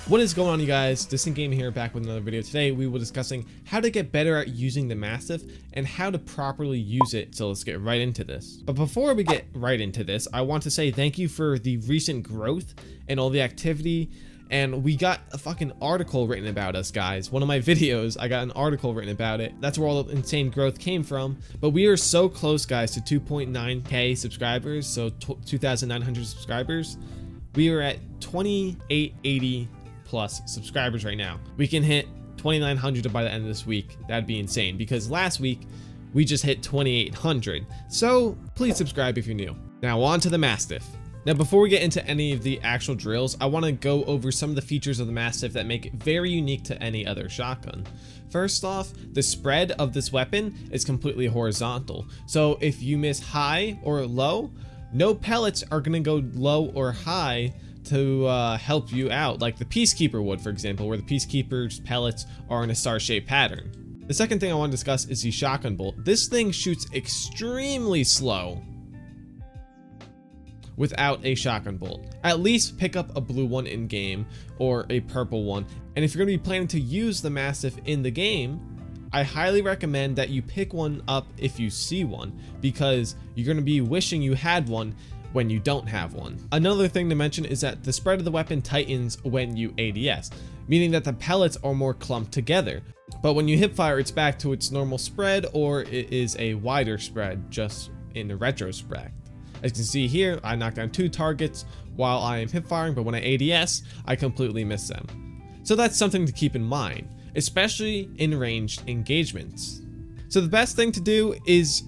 What is going on, you guys? DistinctGamer here, back with another video. Today we will be discussing how to get better at using the Mastiff and how to properly use it. So let's get right into this. But before we get right into this, I want to say thank you for the recent growth and all the activity. And we got a fucking article written about us, guys. One of my videos, I got an article written about it. That's where all the insane growth came from. But we are so close, guys, to 2.9k subscribers, so 2,900 subscribers. We are at 2,880 plus subscribers right now. We can hit 2,900 by the end of this week. That'd be insane, because last week we just hit 2,800. So please subscribe if you're new. Now on to the Mastiff. Now before we get into any of the actual drills, I want to go over some of the features of the Mastiff that make it very unique to any other shotgun. First off, the spread of this weapon is completely horizontal. So if you miss high or low, no pellets are going to go low or high to help you out, like the Peacekeeper would, for example, where the Peacekeeper's pellets are in a star-shaped pattern. The second thing I want to discuss is the shotgun bolt. This thing shoots extremely slow without a shotgun bolt. At least pick up a blue one in game or a purple one. And if you're going to be planning to use the Mastiff in the game, I highly recommend that you pick one up if you see one, because you're going to be wishing you had one when you don't have one. Another thing to mention is that the spread of the weapon tightens when you ADS, meaning that the pellets are more clumped together. But when you hip fire, it's back to its normal spread, or it is a wider spread, just in the retrospect. As you can see here, I knocked down 2 targets while I am hip firing, but when I ADS, I completely miss them. So that's something to keep in mind, especially in ranged engagements. So the best thing to do is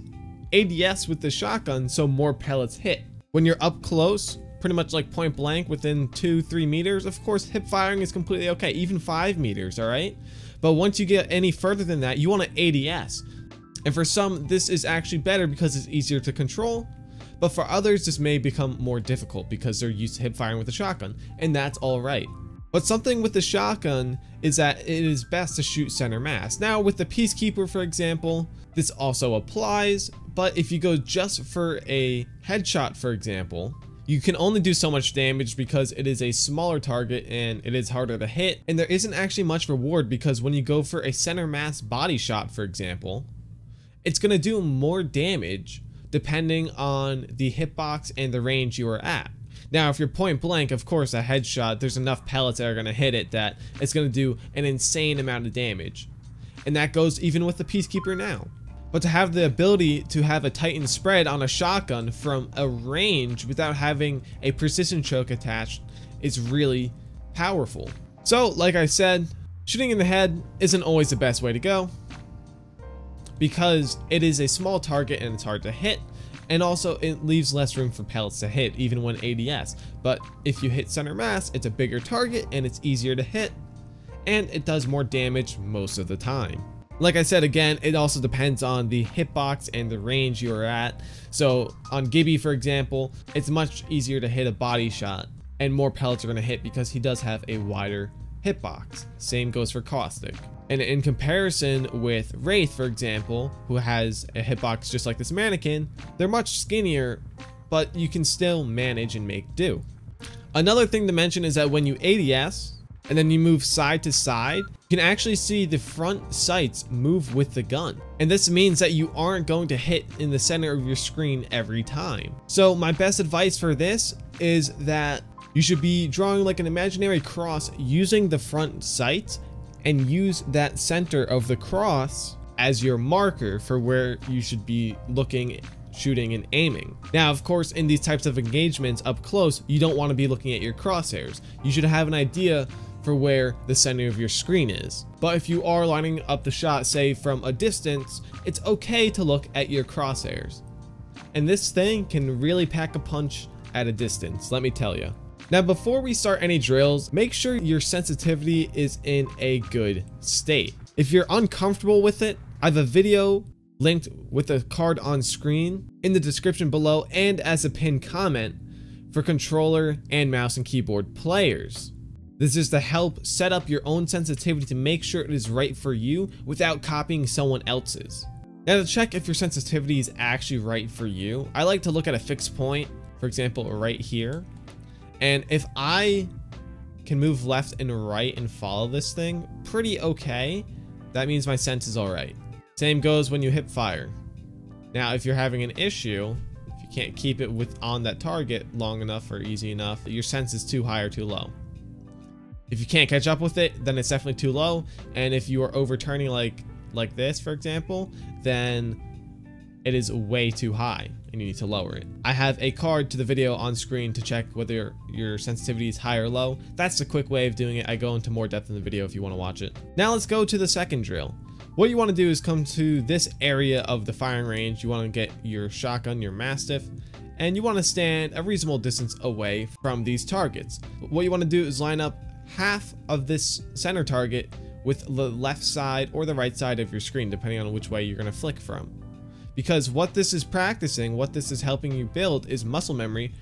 ADS with the shotgun so more pellets hit. When you're up close, pretty much like point blank within 2-3 meters, of course hip firing is completely okay, even 5 meters, alright? But once you get any further than that, you want to ADS. And for some, this is actually better because it's easier to control. But for others, this may become more difficult because they're used to hip firing with a shotgun, and that's alright. But something with the shotgun is that it is best to shoot center mass. Now with the Peacekeeper, for example, this also applies, but if you go just for a headshot, for example, you can only do so much damage because it is a smaller target and it is harder to hit, and there isn't actually much reward because when you go for a center mass body shot, for example, it's going to do more damage depending on the hitbox and the range you are at. Now, if you're point blank, of course, a headshot, there's enough pellets that are going to hit it that it's going to do an insane amount of damage. And that goes even with the Peacekeeper now. But to have the ability to have a tightened spread on a shotgun from a range without having a precision choke attached is really powerful. So, like I said, shooting in the head isn't always the best way to go, because it is a small target and it's hard to hit, and also it leaves less room for pellets to hit even when ADS. But if you hit center mass, it's a bigger target and it's easier to hit, and it does more damage most of the time. Like I said, again, it also depends on the hitbox and the range you're at. So on Gibby, for example, it's much easier to hit a body shot and more pellets are going to hit because he does have a wider hitbox. Same goes for Caustic. And in comparison with Wraith, for example, who has a hitbox just like this mannequin, they're much skinnier, but you can still manage and make do. Another thing to mention is that when you ADS and then you move side to side, you can actually see the front sights move with the gun. And this means that you aren't going to hit in the center of your screen every time. So my best advice for this is that you should be drawing like an imaginary cross using the front sights, and use that center of the cross as your marker for where you should be looking, shooting, and aiming. Now, of course, in these types of engagements up close, you don't want to be looking at your crosshairs. You should have an idea for where the center of your screen is. But if you are lining up the shot, say from a distance, it's okay to look at your crosshairs. And this thing can really pack a punch at a distance, let me tell you. Now, before we start any drills, make sure your sensitivity is in a good state. If you're uncomfortable with it, I have a video linked with a card on screen in the description below and as a pinned comment for controller and mouse and keyboard players. This is to help set up your own sensitivity to make sure it is right for you without copying someone else's. Now, to check if your sensitivity is actually right for you, I like to look at a fixed point, for example, right here. And if I can move left and right and follow this thing pretty okay, that means my sense is alright. Same goes when you hip fire. Now, if you're having an issue, if you can't keep it on that target long enough or easy enough, your sense is too high or too low. If you can't catch up with it, then it's definitely too low. And if you are overturning like this, for example, then it is way too high and you need to lower it. I have a card to the video on screen to check whether your sensitivity is high or low. That's a quick way of doing it. I go into more depth in the video if you want to watch it. Now let's go to the second drill. What you want to do is come to this area of the firing range. You want to get your shotgun, your Mastiff, and you want to stand a reasonable distance away from these targets. What you want to do is line up half of this center target with the left side or the right side of your screen, depending on which way you're going to flick from. Because what this is practicing, what this is helping you build is muscle memory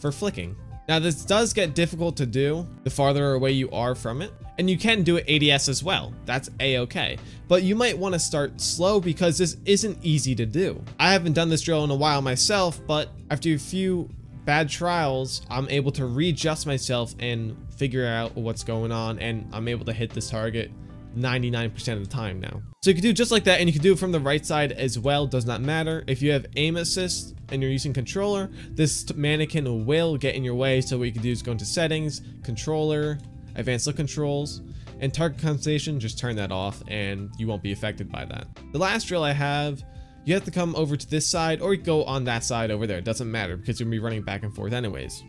for flicking. Now this does get difficult to do the farther away you are from it, and you can do it ADS as well. That's a-okay. But you might want to start slow because this isn't easy to do. I haven't done this drill in a while myself, but after a few bad trials, I'm able to readjust myself and figure out what's going on, and I'm able to hit this target 99% of the time now. So you can do just like that, and you can do it from the right side as well. Does not matter. If you have aim assist and you're using controller, this mannequin will get in your way. So what you can do is go into settings, controller, advanced look controls, and target compensation. Just turn that off and you won't be affected by that. The last drill I have, you have to come over to this side or you go on that side over there. It doesn't matter because you're gonna be running back and forth anyways.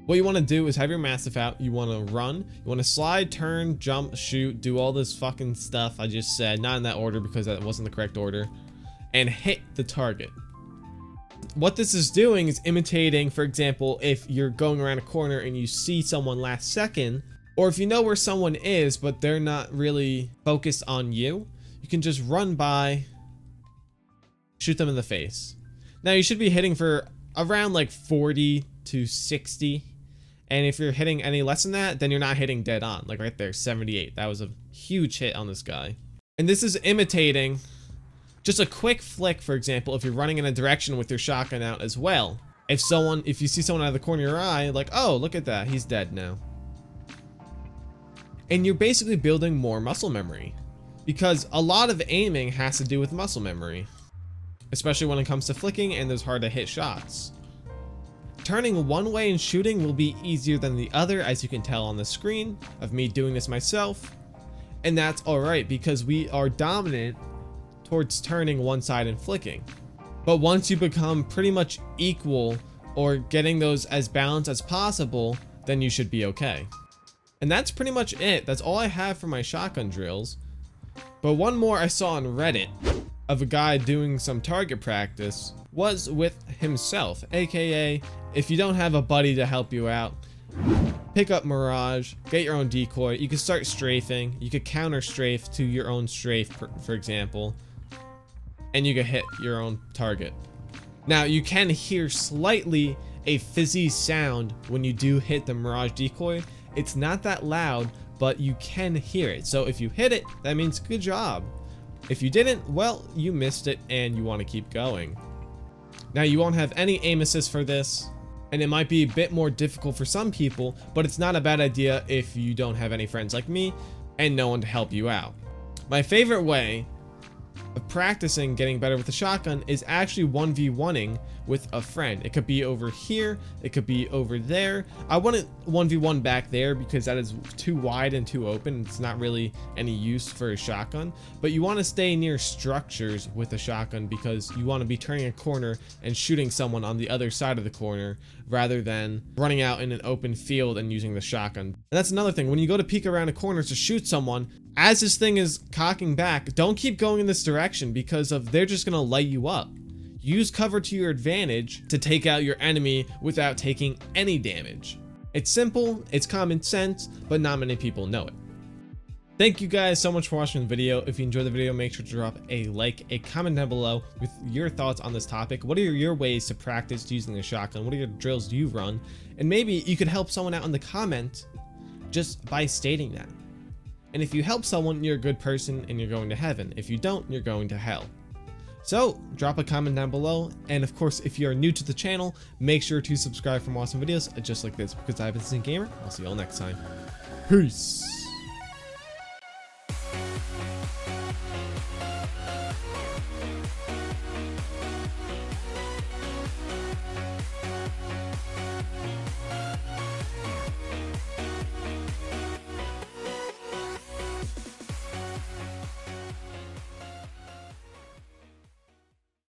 What you want to do is have your Mastiff out, you want to run, you want to slide, turn, jump, shoot, do all this fucking stuff I just said, not in that order because that wasn't the correct order, and hit the target. What this is doing is imitating, for example, if you're going around a corner and you see someone last second, or if you know where someone is but they're not really focused on you, you can just run by, shoot them in the face. Now you should be hitting for around like 40 to 60. And if you're hitting any less than that, then you're not hitting dead on. Like right there, 78. That was a huge hit on this guy. And this is imitating just a quick flick, for example, if you're running in a direction with your shotgun out as well. If you see someone out of the corner of your eye, like, oh, look at that, he's dead now. And you're basically building more muscle memory. Because a lot of aiming has to do with muscle memory. Especially when it comes to flicking and those hard to hit shots. Turning one way and shooting will be easier than the other, as you can tell on the screen of me doing this myself. And that's alright because we are dominant towards turning one side and flicking. But once you become pretty much equal or getting those as balanced as possible, then you should be okay. And that's pretty much it. That's all I have for my shotgun drills. But one more I saw on Reddit of a guy doing some target practice was with himself, aka if you don't have a buddy to help you out, pick up Mirage, get your own decoy. You can start strafing, you could counter strafe to your own strafe, for example, and you can hit your own target. Now you can hear slightly a fizzy sound when you do hit the Mirage decoy. It's not that loud, but you can hear it. So if you hit it, that means good job. If you didn't, well, you missed it and you want to keep going. Now you won't have any aim assist for this, and it might be a bit more difficult for some people, but it's not a bad idea if you don't have any friends like me and no one to help you out. My favorite way of practicing getting better with the shotgun is actually 1v1ing with a friend. It could be over here, it could be over there. I wouldn't 1v1 back there because that is too wide and too open. It's not really any use for a shotgun, but you want to stay near structures with a shotgun because you want to be turning a corner and shooting someone on the other side of the corner rather than running out in an open field and using the shotgun. And that's another thing, when you go to peek around a corner to shoot someone, as this thing is cocking back, don't keep going in this direction because they're just gonna light you up. Use cover to your advantage to take out your enemy without taking any damage. It's simple, it's common sense, but not many people know it. Thank you guys so much for watching the video. If you enjoyed the video, make sure to drop a like, a comment down below with your thoughts on this topic. What are your ways to practice using a shotgun? What are your drills do you run? And maybe you could help someone out in the comment just by stating that. And if you help someone, you're a good person and you're going to heaven. If you don't, you're going to hell. So drop a comment down below. And of course, if you're new to the channel, make sure to subscribe for more awesome videos just like this, because I've been DistinctGamer. I'll see you all next time. Peace.